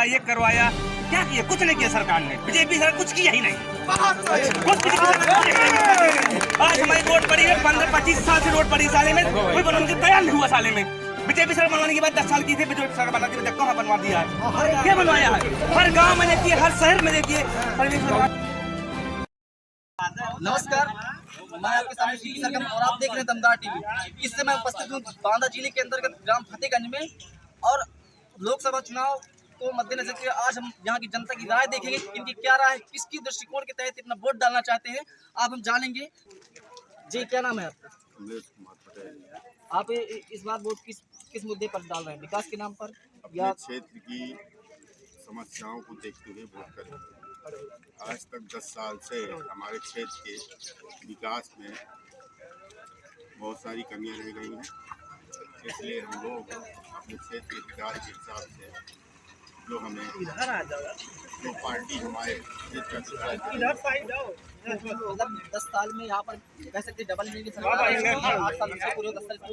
करवाया, ये करवाया, क्या किया? कुछ नहीं किया सरकार ने। बीजेपी सरकार कुछ किया ही नहीं। आज हमारी रोड पड़ी है 15-25 साल से रोड पड़ी, साले में कोई बनने के तैयार नहीं हुआ। साले में बीजेपी सरकार बनवाने के बाद 10 साल की थी, बीजेपी सरकार बना के कहाँ बनवा दिया है? क्या बनवाया है? हर गाँव में देखिए, हर शहर में देखिए। नमस्कार, मैं आपके सामने श्री सरगम और आप देख रहे हैं दमदार टीवी। इस समय उपस्थित हूँ बांदा जिले के अंतर्गत ग्राम फतेहगंज में और लोकसभा चुनाव को मद्देनजर के आज हम यहाँ की जनता की राय देखेंगे। इनकी क्या राय है, किसकी दृष्टिकोण के तहत अपना वोट डालना चाहते हैं, आप हम जानेंगे। जी, क्या नाम है आपका? आप इस बार वोट किस मुद्दे पर डाल रहे हैं, विकास के नाम पर या क्षेत्र की समस्याओं को देखते हुए वोट करें? आज तक 10 साल से हमारे क्षेत्र के विकास में बहुत सारी कमियां रह गई हैं, इसलिए हम लोग अपने क्षेत्र के विकास के हिसाब से जो हमें जो पार्टी हमारे मतलब 10 साल में यहाँ पर कह सकते डबल इंजन की सरकार 8 साल से पूरे 10 साल से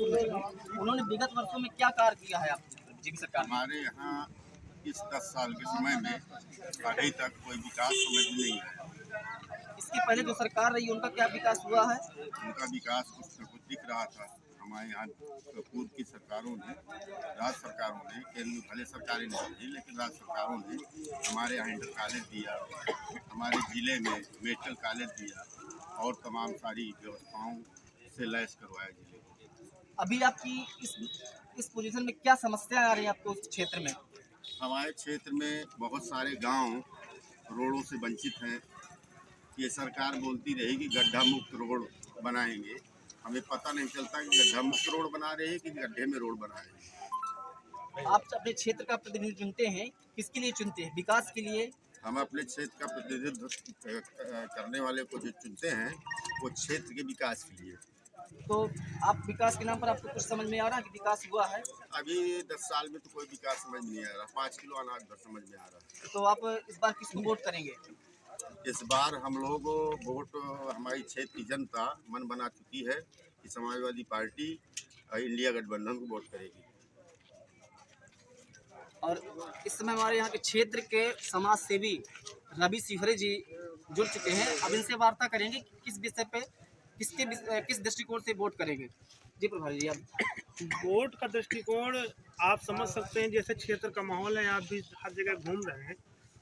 उन्होंने विगत वर्षों में क्या कार्य किया है आपकी सरकार? हमारे यहाँ इस 10 साल के समय में अभी तक कोई विकास समझ में नहीं आया। इसके पहले जो सरकार रही उनका क्या विकास हुआ है? उनका विकास कुछ न कुछ दिख रहा था। हमारे यहाँ पूर्व की सरकारों ने, राज्य सरकारों ने, केंद्र भले सरकारें नहीं थी लेकिन राज्य सरकारों ने हमारे यहाँ इंटर कॉलेज दिया, हमारे ज़िले में मेडिकल कॉलेज दिया और तमाम सारी व्यवस्थाओं से लैस करवाया जिले को। अभी आपकी इस पोजीशन में क्या समस्या आ रही है आपको उस क्षेत्र में? हमारे क्षेत्र में बहुत सारे गांव रोडों से वंचित हैं। ये सरकार बोलती रही कि गड्ढा मुक्त रोड बनाएंगे, हमें पता नहीं चलता कि गड्ढा मुक्त रोड बना रहे हैं कि गड्ढे में रोड बना रहे हैं। आप अपने क्षेत्र का प्रतिनिधि चुनते हैं, किसके लिए चुनते हैं? विकास के लिए? हम अपने क्षेत्र का प्रतिनिधित्व करने वाले को जो चुनते हैं वो क्षेत्र के विकास के लिए। तो आप विकास के नाम पर आपको कुछ समझ में आ रहा है कि विकास हुआ है? अभी 10 साल में तो कोई विकास समझ में नहीं आ रहा। 5 किलो अनाज भर समझ में आ रहा है। तो आप इस बार किसको वोट करेंगे? इस बार हम लोग वोट, हमारी क्षेत्र की जनता मन बना चुकी है कि समाजवादी पार्टी इंडिया गठबंधन को वोट करेगी। और इस समय हमारे यहाँ के क्षेत्र के समाज सेवी रवि सिफरे जी जुड़ चुके हैं। अब इनसे वार्ता करेंगे किस विषय पे, किस दृष्टिकोण से वोट करेंगे। जी प्रभारी जी, आप वोट का दृष्टिकोण आप समझ सकते हैं। जैसे क्षेत्र का माहौल है, आप भी हर जगह घूम रहे हैं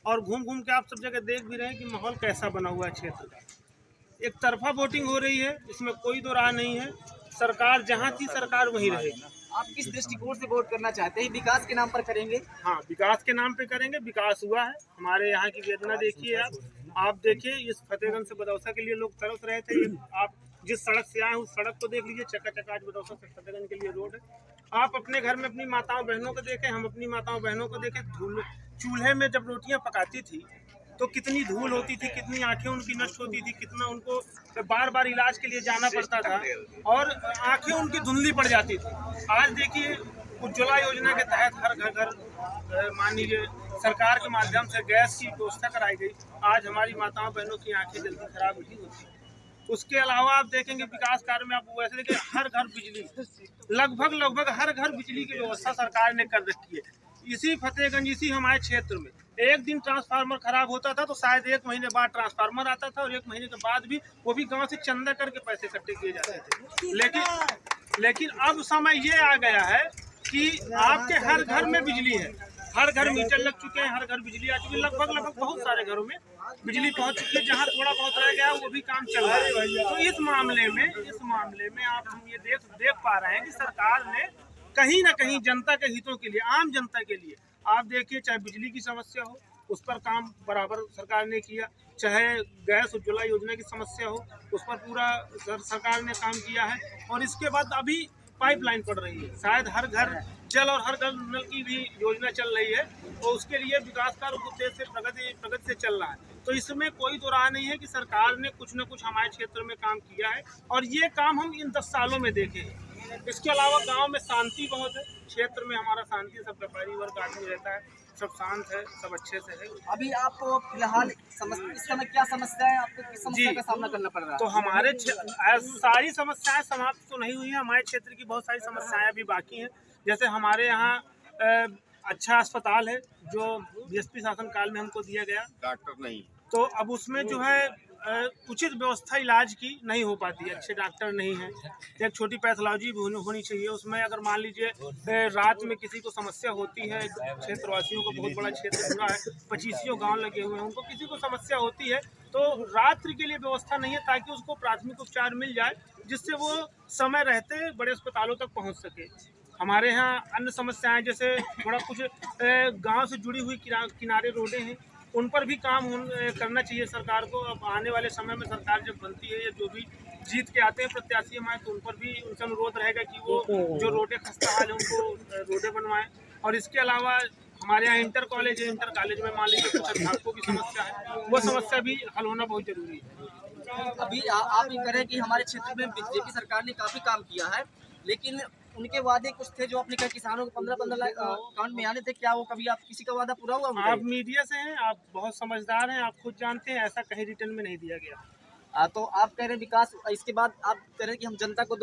और घूम घूम के आप सब जगह देख भी रहे हैं कि माहौल कैसा बना हुआ है क्षेत्र का। एक तरफा वोटिंग हो रही है, इसमें कोई दो राह नहीं है। सरकार जहाँ थी सरकार वहीं रहेगी। आप किस दृष्टिकोण से वोट करना चाहते हैं? विकास के नाम पर करेंगे? हाँ, विकास के नाम पे करेंगे। विकास हुआ है, हमारे यहाँ की वेदना देखिए। आप देखिए, इस फतेहगंज से बदौसा के लिए लोग तरस रहे थे। आप जिस सड़क से आए उस सड़क को देख लीजिए, चकाचक आज बदौसा से फतेहगंज के लिए रोड है। आप अपने घर में अपनी माताओं बहनों को देखें, हम अपनी माताओं बहनों को देखें। चूल्हे में जब रोटियां पकाती थी तो कितनी धूल होती थी, कितनी आंखें उनकी नष्ट होती थी, कितना उनको बार बार इलाज के लिए जाना पड़ता था और आंखें उनकी धुंधली पड़ जाती थी। आज देखिए, उज्ज्वला योजना के तहत हर घर मान लीजिए सरकार के माध्यम से गैस की व्यवस्था कराई गई। आज हमारी माताओं बहनों की आंखें जल्दी खराब नहीं होती। उसके अलावा आप देखेंगे विकास कार्य में, आप वैसे देखिए हर घर बिजली, लगभग हर घर बिजली की व्यवस्था सरकार ने कर रखी है। इसी फतेहगंज, इसी हमारे क्षेत्र में एक दिन ट्रांसफार्मर खराब होता था तो शायद 1 महीने बाद ट्रांसफार्मर आता था और 1 महीने के बाद भी वो भी गांव से चंदा करके पैसे इकट्ठे किए जाते थे। लेकिन अब समय ये आ गया है कि आपके हर घर में बिजली है, हर घर मीटर लग चुके हैं, हर घर बिजली आ चुकी है। लगभग बहुत सारे घरों में बिजली पहुंच चुकी है। जहां थोड़ा बहुत रह गया वो भी काम चल रहा है। तो इस मामले में आप हम ये देख पा रहे हैं कि सरकार ने कहीं ना कहीं जनता के हितों के लिए, आम जनता के लिए, आप देखिए, चाहे बिजली की समस्या हो उस पर काम बराबर सरकार ने किया, चाहे गैस उज्ज्वला योजना की समस्या हो उस पर पूरा सरकार ने काम किया है। और इसके बाद अभी पाइपलाइन पड़ रही है, शायद हर घर जल और हर घर नल की भी योजना चल रही है। तो उसके लिए विकास कार्य तेज से प्रगति से चल रहा है। तो इसमें कोई दो राह नहीं है कि सरकार ने कुछ न कुछ हमारे क्षेत्र में काम किया है और ये काम हम इन 10 सालों में देखे हैं। इसके अलावा गांव में शांति बहुत है, क्षेत्र में हमारा शांति, सब व्यापारी वर्ग आदमी रहता है, सब शांत है, सब अच्छे से है। अभी आपको फिलहाल इस समय क्या समस्या है, आपको किस समस्या का सामना करना पड़ रहा है? तो हमारे सारी समस्याएं समाप्त तो नहीं हुई हैं, हमारे क्षेत्र की बहुत सारी समस्याएं अभी बाकी हैं। जैसे हमारे यहाँ अच्छा अस्पताल है जो बीएसपी शासन काल में हमको दिया गया, डॉक्टर नहीं। तो अब उसमें जो है उचित व्यवस्था इलाज की नहीं हो पाती है, अच्छे डॉक्टर नहीं हैं। एक छोटी पैथोलॉजी भी होनी चाहिए उसमें। अगर मान लीजिए रात में किसी को समस्या होती है, क्षेत्रवासियों को बहुत बड़ा क्षेत्र पूरा है, 25 गांव लगे हुए हैं, उनको किसी को समस्या होती है तो रात्रि के लिए व्यवस्था नहीं है ताकि उसको प्राथमिक उपचार मिल जाए, जिससे वो समय रहते बड़े अस्पतालों तक पहुँच सके। हमारे यहाँ अन्य समस्याएं जैसे थोड़ा कुछ गांव से जुड़ी हुई किनारे रोडें हैं, उन पर भी काम करना चाहिए सरकार को। अब आने वाले समय में सरकार जब बनती है या जो भी जीत के आते हैं प्रत्याशी हमारे, तो उन पर भी उनसे अनुरोध रहेगा कि वो जो रोडें खस्ता हाल है उनको रोडें बनवाएं। और इसके अलावा हमारे यहाँ इंटर कॉलेज है, इंटर कॉलेज में मान लीजिए कुछ अध्यापकों की समस्या है, वो समस्या भी हल होना बहुत जरूरी है। अभी आप ये कह रहे हैं कि हमारे क्षेत्र में बीजेपी सरकार ने काफी काम किया है, लेकिन उनके वादे कुछ थे जो आपने कहा किसानों को 15-15 लाख अकाउंट में आने थे, क्या वो कभी आप किसी का वादा पूरा हुआ? आप मीडिया से हैं, आप बहुत समझदार हैं, आप खुद जानते हैं ऐसा कहीं रिटर्न में नहीं दिया गया। तो आप कह रहे हैं विकास, इसके बाद आप कह रहे हैं कि हम जनता को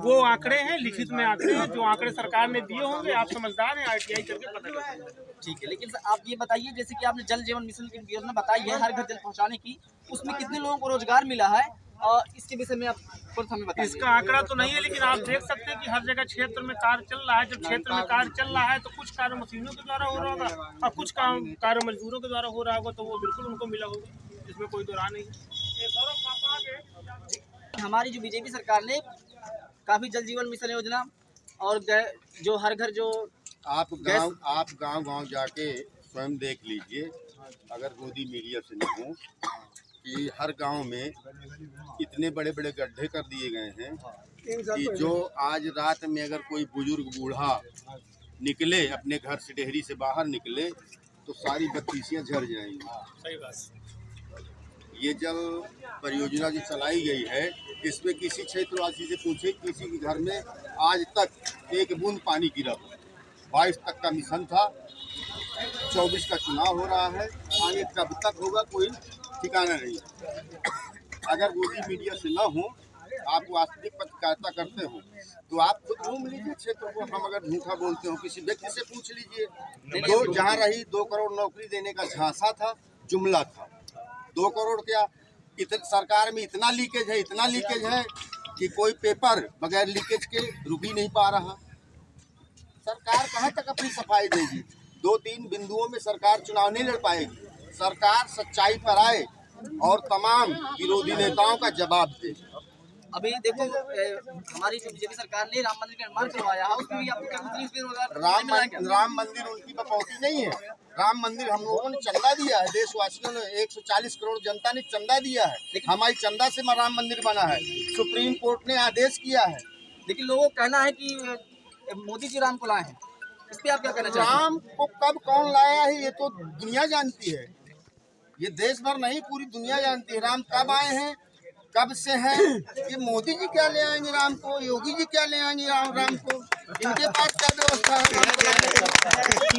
वो आंकड़े हैं, लिखित में आंकड़े हैं, जो आंकड़े सरकार ने दिए होंगे, आप समझदार हैं, RTI करके पता करेंगे। ठीक है, लेकिन सर आप ये बताइए, जैसे कि आपने जल जीवन मिशन की योजना बताई है हर घर जल पहुंचाने की, उसमें कितने लोगों को रोजगार मिला है और इसके विषय में आप हमें बताइए। इसका आंकड़ा तो नहीं है, लेकिन आप देख सकते हैं कि हर जगह क्षेत्र में कार्य चल रहा है। जब क्षेत्र में कार्य चल रहा है तो कुछ कार्य मशीनों के द्वारा हो रहा होगा और कुछ कार्य मजदूरों के द्वारा हो रहा होगा, तो वो बिल्कुल उनको मिला होगा, इसमें कोई दो राय नहीं है। हमारी जो बीजेपी सरकार ने काफी जल जीवन मिशन योजना और जो हर घर जो आप गांव जाके स्वयं देख लीजिए, अगर मोदी मीडिया से नहीं हो, कि हर गांव में इतने बड़े बड़े गड्ढे कर दिए गए हैं कि जो आज रात में अगर कोई बुजुर्ग बूढ़ा निकले अपने घर से, डेहरी से बाहर निकले, तो सारी बत्तीसियां झड़ जाएंगी। सही बात। ये जल परियोजना जो चलाई गई है, इसमें किसी क्षेत्रवासी से पूछे किसी के घर में आज तक एक बूंद पानी गिरा। 22 तक का मिशन था, 24 का चुनाव हो रहा है, आगे कब तक होगा कोई ठिकाना नहीं। अगर मोदी मीडिया से ना हो, आप वास्तविक पत्रकारिता करते हो, तो आप खुद घूम लीजिए क्षेत्र को। हम अगर झूठा बोलते हो किसी व्यक्ति से पूछ लीजिए। जहाँ रही 2 करोड़ नौकरी देने का झांसा था, जुमला था। 2 करोड़ क्या, सरकार में इतना लीकेज है कि कोई पेपर बगैर लीकेज के रुक ही नहीं पा रहा। सरकार कहाँ तक अपनी सफाई देगी? 2-3 बिंदुओं में सरकार चुनाव नहीं लड़ पाएगी। सरकार सच्चाई पर आए और तमाम विरोधी नेताओं का जवाब दे। अभी देखो हमारी जो बीजेपी सरकार ने राम मंदिर का निर्माण करवाया है, उसमें भी आपको राम मंदिर उनकी बकौती नहीं है। राम मंदिर हम लोगों ने चंदा दिया है, देशवासियों ने 140 करोड़ जनता ने चंदा दिया है, लेकिन हमारी चंदा से राम मंदिर बना है। सुप्रीम कोर्ट ने आदेश किया है, लेकिन लोगों का कहना है कि मोदी जी राम को लाए हैं। इस पे आप क्या कहना चाहते हैं? राम को कब कौन लाया है ये तो दुनिया जानती है, ये देश भर नहीं पूरी दुनिया जानती है। राम कब आए हैं, कब से हैं, ये मोदी जी क्या ले आएंगे राम को, योगी जी क्या ले आएंगे राम को, इनके पास क्या व्यवस्था है?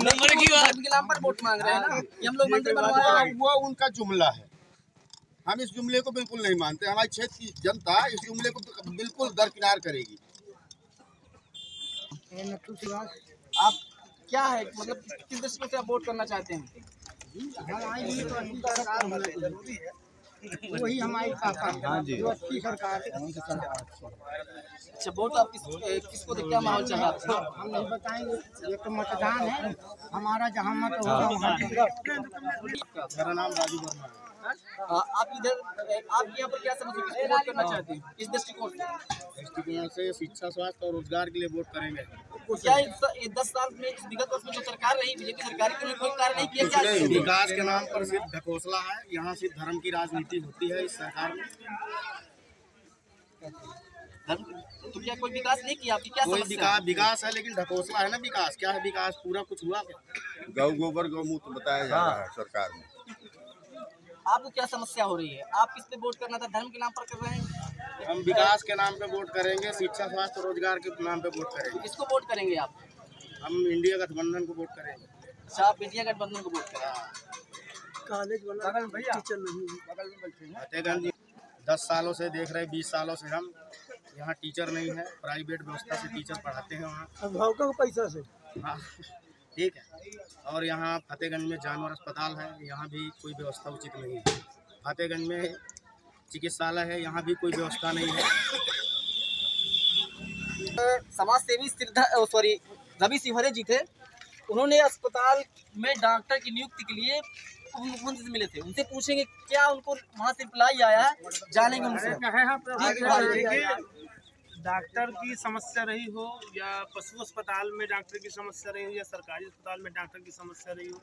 नंबर की बात के नाम पर वोट मांग रहे हैं ना, कि हम लोग मंदिर बनवाए। वो उनका जुमला है, हम इस जुमले को बिल्कुल नहीं मानते। हमारे क्षेत्र की जनता इस जुमले को बिल्कुल दरकिनार करेगी। आप क्या है, मतलब किस दृष्टि से आप वोट करना चाहते हैं? वही हमारी सरकार जो अच्छी सरकार है। अच्छा, वोट आप किसको देख, क्या माहौल चल रहा है? हम नहीं बताएंगे, ये तो मतदान है, हमारा जहाँ मत होगा वहाँ। मेरा नाम राजू वर्मा है। आप यहाँ पर क्या समझ किसको वोट करना चाहते हैं, किस दृष्टिकोण से? शिक्षा, स्वास्थ्य और रोजगार के लिए वोट करेंगे। क्या 10 साल में विगत वर्ष में जो सरकार रही बीजेपी सरकार की, कोई कार्य नहीं किया? क्या विकास के नाम पर सिर्फ ढकोसला है, यहाँ सिर्फ धर्म की राजनीति होती है इस सरकार में। तो क्या कोई विकास नहीं किया? आपकी क्या कोई विकास है, लेकिन ढकोसला है ना। विकास क्या है? विकास पूरा कुछ हुआ क्या? गौ गोबर गौमूत्र बताया जा रहा है सरकार में। आपको क्या समस्या हो रही है? आप किस पे वोट करना था? धर्म के नाम पर कर रहे हैं? हम विकास के नाम पे वोट करेंगे, शिक्षा, स्वास्थ्य, रोजगार के नाम पे वोट करेंगे। किसको वोट करेंगे आप? हम इंडिया गठबंधन को वोट करेंगे। अच्छा, आप इंडिया गठबंधन को वोट करेंगे। कॉलेज बगल में टीचर नहीं, फतेहगंज 10 सालों से देख रहे, 20 सालों से हम यहाँ टीचर नहीं है, प्राइवेट व्यवस्था से टीचर पढ़ाते हैं वहाँ अभिभावकों के पैसा से। हाँ, ठीक है। और यहाँ फतेहगंज में जानवर अस्पताल है, यहाँ भी कोई व्यवस्था उचित नहीं है। फतेहगंज में चिकित्सालय है, यहाँ भी कोई व्यवस्था नहीं है। समाज सेवी रवि सिंहरे जी थे, उन्होंने अस्पताल में डॉक्टर की नियुक्ति के लिए उप मुख्यमंत्री से मिले थे। उनसे पूछेंगे क्या उनको वहाँ से रिप्लाई आया है, जानेंगे उनसे। देखिए, डॉक्टर की समस्या रही हो या पशु अस्पताल में डॉक्टर की समस्या रही हो या सरकारी अस्पताल में डॉक्टर की समस्या रही हो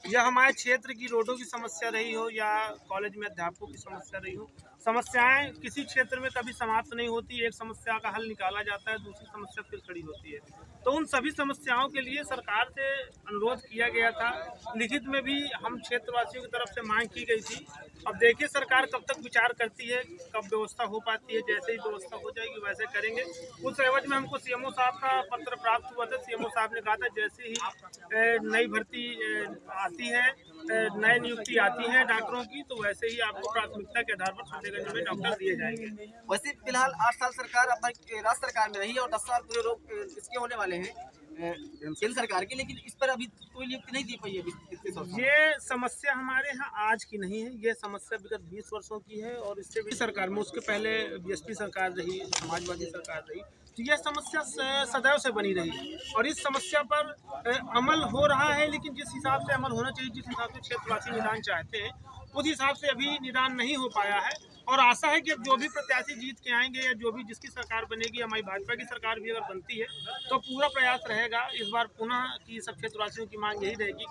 या हमारे क्षेत्र की रोडों की समस्या रही हो या कॉलेज में अध्यापकों की समस्या रही हो, समस्याएं किसी क्षेत्र में कभी समाप्त नहीं होती। एक समस्या का हल निकाला जाता है, दूसरी समस्या फिर खड़ी होती है। तो उन सभी समस्याओं के लिए सरकार से अनुरोध किया गया था, लिखित में भी हम क्षेत्रवासियों की तरफ से मांग की गई थी। अब देखिए सरकार कब तक विचार करती है, कब व्यवस्था हो पाती है। जैसे ही व्यवस्था हो जाएगी वैसे करेंगे। उस एवज में हमको सीएमओ साहब का पत्र प्राप्त हुआ था। सीएमओ साहब ने कहा था जैसे ही नई भर्ती आती है, नई नियुक्ति आती है डॉक्टरों की, तो वैसे ही आपको प्राथमिकता के आधार पर फतेहगंज में डॉक्टर दिए जाएंगे। वैसे फिलहाल 8 साल सरकार अपनी राज्य सरकार में रही है और 10 साल पूरे लोग इसके होने वाले हैं केंद्र सरकार के, लेकिन इस पर अभी कोई नियुक्ति नहीं दी पाई है। ये समस्या हमारे यहाँ आज की नहीं है, ये समस्या विगत 20 वर्षों की है। और इससे भी सरकार में उसके पहले बीएसपी सरकार रही, समाजवादी सरकार रही, तो यह समस्या सदैव से बनी रही। और इस समस्या पर अमल हो रहा है, लेकिन जिस हिसाब से अमल होना चाहिए, जिस हिसाब से क्षेत्रवासी निदान चाहते हैं, उस हिसाब से अभी निदान नहीं हो पाया है। और आशा है कि अब जो भी प्रत्याशी जीत के आएंगे या जो भी जिसकी सरकार बनेगी, हमारी भाजपा की सरकार भी अगर बनती है, तो पूरा प्रयास रहेगा इस बार पुनः की सब क्षेत्रवासियों की मांग यही रहेगी।